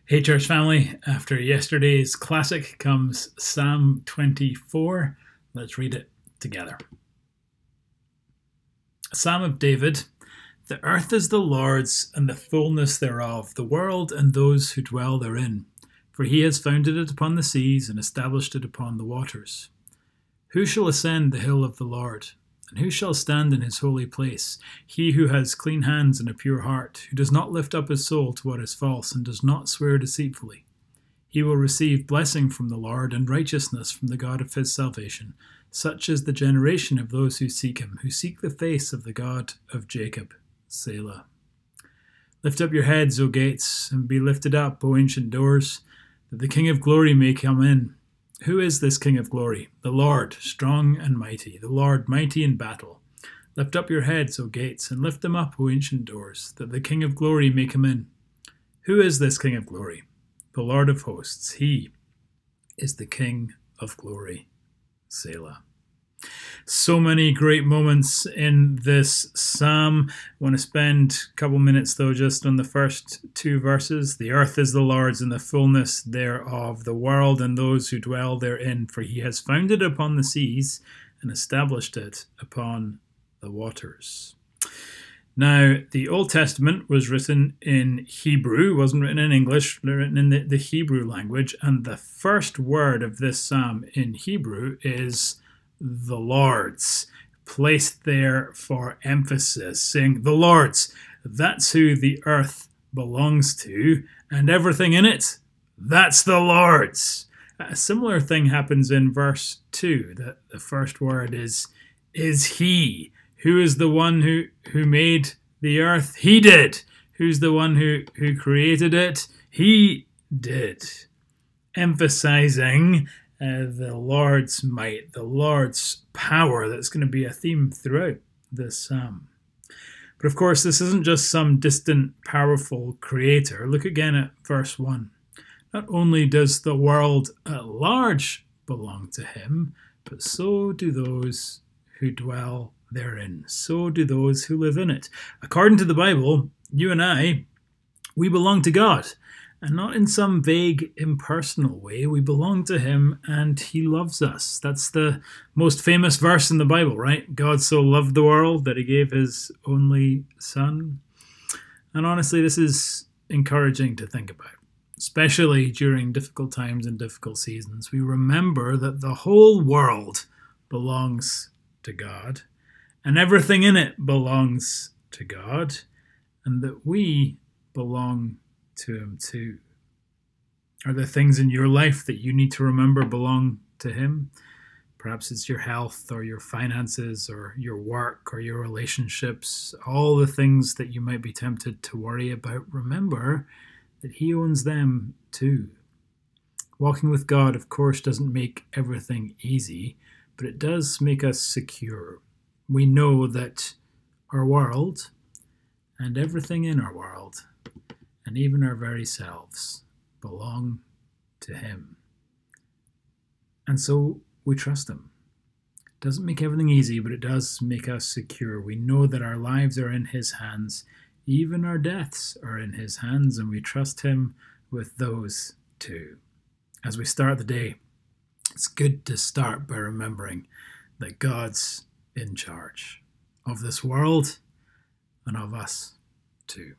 Hey, church family, after yesterday's classic comes Psalm 24. Let's read it together. A Psalm of David. The earth is the Lord's, and the fullness thereof, the world and those who dwell therein. For he has founded it upon the seas and established it upon the waters. Who shall ascend the hill of the Lord? And who shall stand in his holy place? He who has clean hands and a pure heart, who does not lift up his soul to what is false, and does not swear deceitfully. He will receive blessing from the Lord, and righteousness from the God of his salvation. Such is the generation of those who seek him, who seek the face of the God of Jacob. Selah. Lift up your heads, O gates, and be lifted up, O ancient doors, that the King of glory may come in. Who is this King of glory? The Lord, strong and mighty, the Lord mighty in battle. Lift up your heads, O gates, and lift them up, O ancient doors, that the King of glory may come in. Who is this King of glory? The Lord of hosts. He is the King of glory. Selah. So many great moments in this psalm. I want to spend a couple minutes though just on the first two verses. The earth is the Lord's and the fullness thereof, the world and those who dwell therein. For he has founded it upon the seas and established it upon the waters. Now, the Old Testament was written in Hebrew, wasn't written in English, written in the Hebrew language, and the first word of this psalm in Hebrew is the Lord's, placed there for emphasis, saying, the Lord's, that's who the earth belongs to, and everything in it, that's the Lord's. A similar thing happens in verse 2, that the first word is he. Who is the one who made the earth? He did. Who's the one who created it? He did. Emphasizing the Lord's might, the Lord's power. That's going to be a theme throughout this psalm. But of course, this isn't just some distant, powerful creator. Look again at verse 1. Not only does the world at large belong to him, but so do those who dwell therein. So do those who live in it. According to the Bible, you and I, we belong to God. And not in some vague, impersonal way. We belong to him and he loves us. That's the most famous verse in the Bible, right? God so loved the world that he gave his only son. And honestly, this is encouraging to think about, especially during difficult times and difficult seasons. We remember that the whole world belongs to God and everything in it belongs to God, and that we belong to him too. Are there things in your life that you need to remember belong to him? Perhaps it's your health or your finances or your work or your relationships, all the things that you might be tempted to worry about. Remember that he owns them too. Walking with God, of course, doesn't make everything easy, but it does make us secure. We know that our world and everything in our world, and even our very selves, belong to him. And so we trust him. It doesn't make everything easy, but it does make us secure. We know that our lives are in his hands. Even our deaths are in his hands, and we trust him with those too. As we start the day, it's good to start by remembering that God's in charge of this world and of us too.